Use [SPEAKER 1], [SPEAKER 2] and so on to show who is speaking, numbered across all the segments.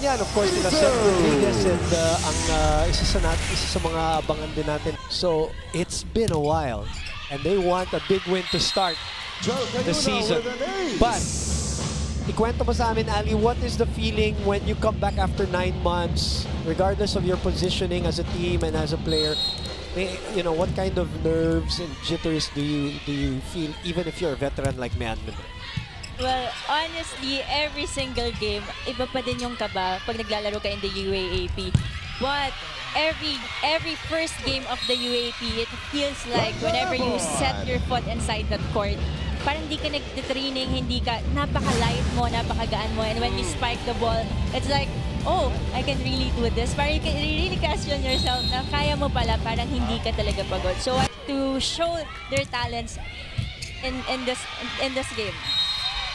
[SPEAKER 1] Yan, of course, nila Seth Rodriguez and isa sa mga abangan din natin. So, it's been a while and they want a big win to start the season. But, ikwento mo sa amin, Ali, what is the feeling when you come back after 9 months, regardless of your positioning as a team and as a player? You know, what kind of nerves and jitters do you feel, even if you're a veteran like Mehan?
[SPEAKER 2] Well, honestly, every single game, iba pa din yung kaba pag naglalaro ka in the UAAP. But every first game of the UAAP, it feels like whenever you set your foot inside that court, parang hindi ka nag-training, napaka-light mo, napakagaan mo. And when you spike the ball, it's like, oh, I can really do this. Parang you can really question yourself na kaya mo pala, parang hindi ka talaga pagod. So to show their talents in this game.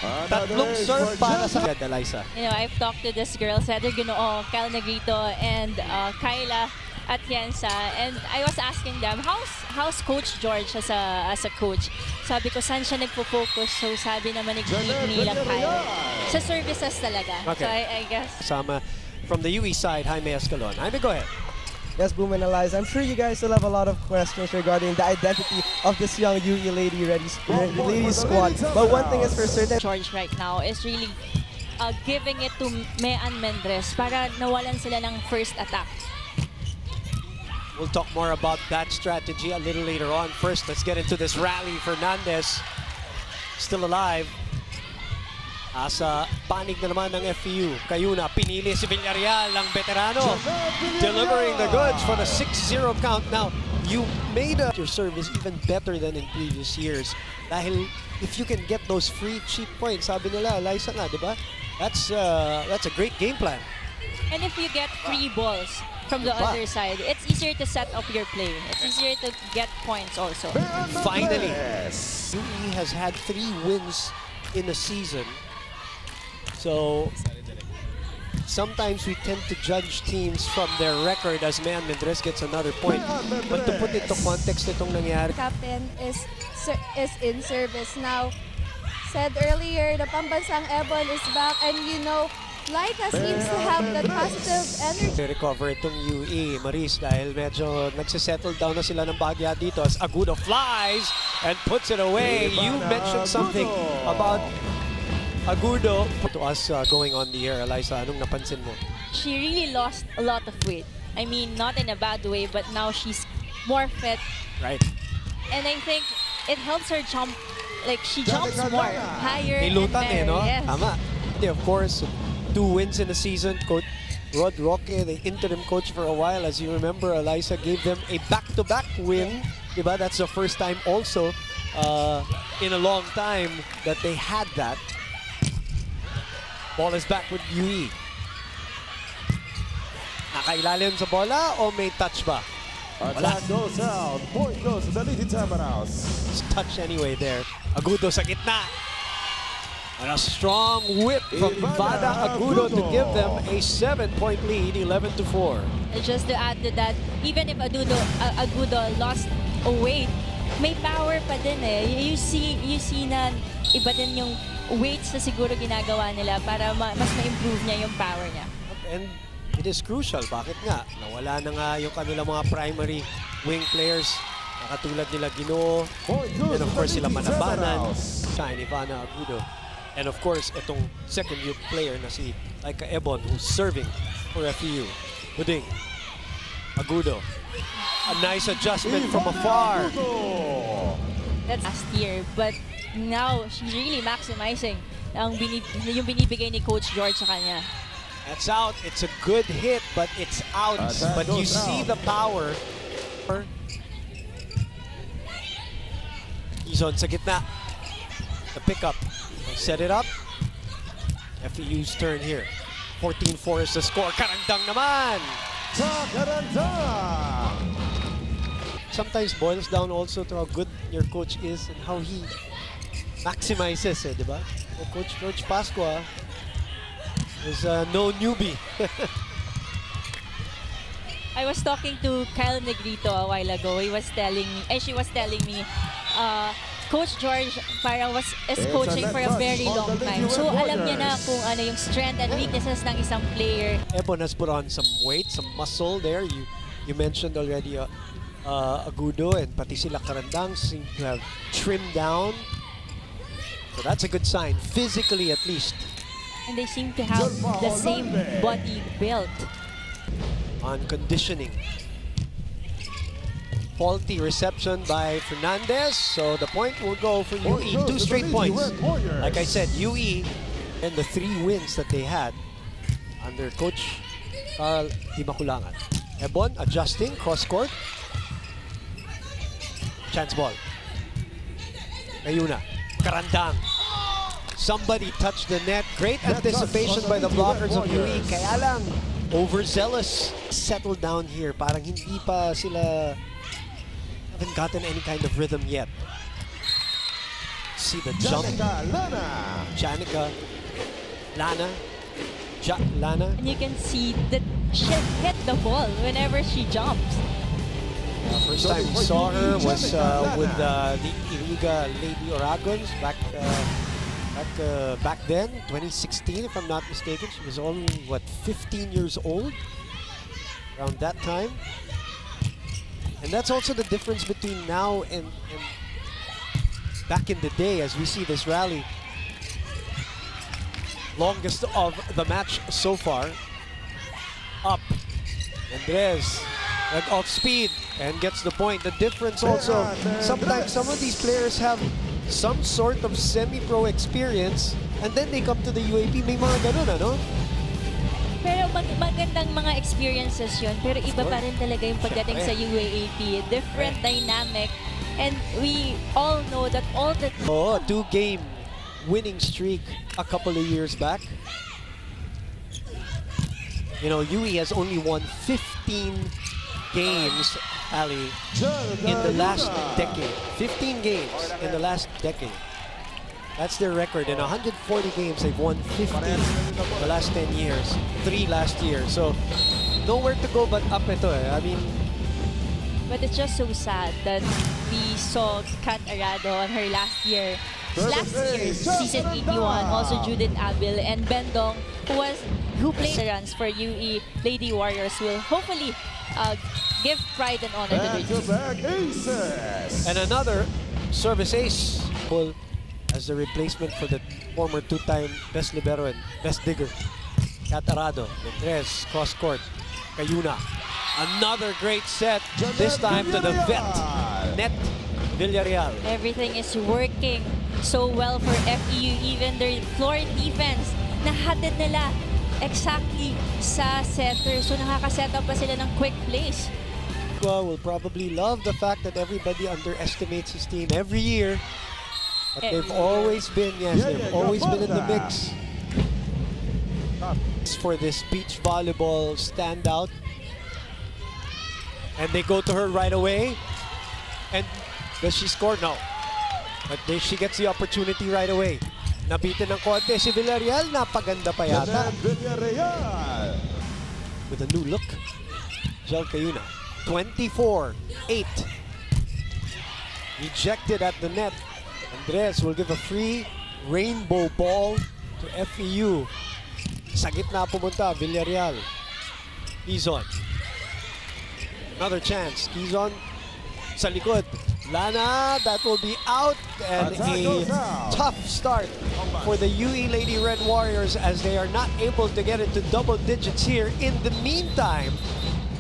[SPEAKER 1] Tatlong serve para sa Eliza.
[SPEAKER 2] You know, I've talked to this girl, Cedric Ginoo, Kyle Negrito, and Kyla Atienza, and I was asking them, how's Coach George as a coach? Sabi ko, saan siya nagpo-focus? So sabi naman nila Kyle. Sa services talaga.
[SPEAKER 1] Okay.
[SPEAKER 2] So I guess.
[SPEAKER 1] Sama from the UE side, Jaime Escalon. Jaime, go ahead.
[SPEAKER 3] Yes, Boom and Eliza, I'm sure you guys still have a lot of questions regarding the identity of this young UE ladies squad. But one thing is for certain,
[SPEAKER 2] George right now is really giving it to Mehan Mendres para nawalan sila ng first attack.
[SPEAKER 1] We'll talk more about that strategy a little later on. First, let's get into this rally. Fernandez, still alive. Asa panig na naman ng FEU. Kayuna, pinili si Villarreal, ang veterano. Delivering the goods for the 6-0 count. Now, you made your service even better than in previous years. Dahil if you can get those free, cheap points, sabi nila, Eliza nga, di ba? That's a great game plan.
[SPEAKER 2] And if you get free balls from the other side, it's easier to set up your play. It's easier to get points also.
[SPEAKER 1] Finally, UE has had 3 wins in a season. So, sometimes we tend to judge teams from their record as Mehan Mendres gets another point. But to put into context itong nangyari.
[SPEAKER 4] Captain is in service now. Said earlier, the Pambansang Ebon is back, and you know, Laika seems to have that positive energy.
[SPEAKER 1] Recover itong UE, Maris, dahil medyo nagsisettle down na sila ng bagya dito as Agudo flies and puts it away. You mentioned something about Agudo. To us going on the air, Eliza, anong napansin mo?
[SPEAKER 2] She really lost a lot of weight. I mean, not in a bad way, but now she's more fit.
[SPEAKER 1] Right.
[SPEAKER 2] And I think it helps her jump, like she jumps more, higher and
[SPEAKER 1] Nilutan
[SPEAKER 2] better.
[SPEAKER 1] no?
[SPEAKER 2] Yes.
[SPEAKER 1] Tama. Of course, 2 wins in the season. Coach Rod Roque, the interim coach for a while, as you remember, Eliza gave them a back-to-back win. Diba? That's the first time also in a long time that they had that. Ball is back with UE. Nakailalim sa bola o may touch ba?
[SPEAKER 5] Attack goes out. Point goes to the Lady Tamaraos.
[SPEAKER 1] It's touch anyway there. Agudo sa gitna. And a strong whip from Ivana Agudo to give them a 7-point lead, 11-4.
[SPEAKER 2] And just to add to that, even if Agudo lost a weight, may power pa din eh. You see na iba din yung weights na siguro ginagawa nila para mas ma-improve niya yung power niya.
[SPEAKER 1] And it is crucial. Bakit nga? Nawala na nga yung kanilang mga primary wing players. Nakatulad nila Ginoo. And of course sila Manabanan. Shine, Ivana Agudo. And of course, itong second year player na si Laika Ebon who's serving for FEU. Buding. Agudo. A nice adjustment from afar.
[SPEAKER 2] That's last year, but now she's really maximizing yung binibigay ni Coach George sa kanya.
[SPEAKER 1] That's out. It's a good hit, but it's out. But you see the power. Izon sa gitna. The pickup. Set it up. FEU's turn here. 14-4 is the score. Karangdang naman. Sometimes boils down also to how good your coach is and how he maximizes, di ba? So Coach George Pascua is no newbie.
[SPEAKER 2] I was talking to Kyle Negrito a while ago. She was telling me Coach George parang is
[SPEAKER 5] It's
[SPEAKER 2] coaching
[SPEAKER 5] a
[SPEAKER 2] for a
[SPEAKER 5] net
[SPEAKER 2] very
[SPEAKER 5] touch on
[SPEAKER 2] long
[SPEAKER 5] the
[SPEAKER 2] time.
[SPEAKER 5] Lady
[SPEAKER 2] So
[SPEAKER 5] Red
[SPEAKER 2] alam niya na
[SPEAKER 5] Warriors.
[SPEAKER 2] kung ano yung strength and weaknesses ng isang player.
[SPEAKER 1] Ebon has put on some weight, some muscle there. You mentioned already Agudo and pati sila Karandang seem to have trimmed down. So that's a good sign, physically at least.
[SPEAKER 2] And they seem to have the same body build.
[SPEAKER 1] On conditioning. Faulty reception by Fernandez, so the point will go for UE. 2 straight points. Like I said, UE and the 3 wins that they had under Coach Carl Himakulangan. Ebon adjusting, cross court. Chance ball. Ayuna. Karandang. Somebody touched the net. Great anticipation by the blockers of UE. Kaya lang, overzealous. Settled down here. Parang hindi pa sila haven't gotten any kind of rhythm yet. See the jump. Janica. Lana. Lana.
[SPEAKER 2] And you can see that she hit the ball whenever she jumps.
[SPEAKER 1] First time we saw her was with the Iliga Lady Oragons back then, 2016 if I'm not mistaken. She was only, what, 15 years old around that time. And that's also the difference between now and back in the day as we see this rally. Longest of the match so far. Up. Andres went off speed and gets the point. The difference also, sometimes some of these players have some sort of semi-pro experience and then they come to the UAP. May mga ganun, ano?
[SPEAKER 2] Pero magandang mga experiences yun. Pero iba pa rin talaga yung pagdating sa UAAP. Different dynamic. And we all know that all the...
[SPEAKER 1] Oh, 2-game winning streak a couple of years back. You know, UE has only won 15 games, Ali, in the last decade. 15 games in the last decade. That's their record. In 140 games, they've won 15 the last 10 years. 3 last year. So, nowhere to go but up ito eh. I mean...
[SPEAKER 2] But it's just so sad that we saw Kat Arado on her last year. Last year, season 81, also Judith Abil and Bendong, who played the runs for UE Lady Warriors, will hopefully give pride and honor to their team.
[SPEAKER 1] And another service ace as the replacement for the former 2-time best libero and best digger, Kat Arado. Mentres, cross court, Kayuna. Another great set, this time to the vet, Net Villarreal.
[SPEAKER 2] Everything is working so well for FEU, even their floor defense. Nahatid nila exactly sa setter, so nakaka-set up pa sila ng quick plays.
[SPEAKER 1] Will probably love the fact that everybody underestimates his team every year. But they've always been, they've always been in the mix. For this beach volleyball standout. And they go to her right away. And does she score? No. But she gets the opportunity right away. Nabitin ng konti si Villarreal. Napaganda pa yata. With a new look. Jel Cayuna. 24-8. Rejected at the net. Andres will give a free rainbow ball to FEU. Sa gitna pumunta, Villarreal. Quezon. Another chance. Quezon sa likod. Lana, that will be out. And a tough start for the UE Lady Red Warriors as they are not able to get into double digits here. In the meantime,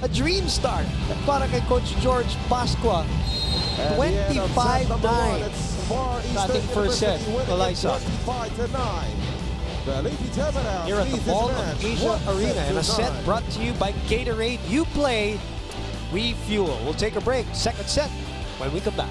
[SPEAKER 1] a dream start para kay Coach George Pascua. 25-9. Starting first set, Eliza. Here at the Ball of Asia Arena, and a set brought to you by Gatorade. You play, we fuel. We'll take a break. Second set when we come back.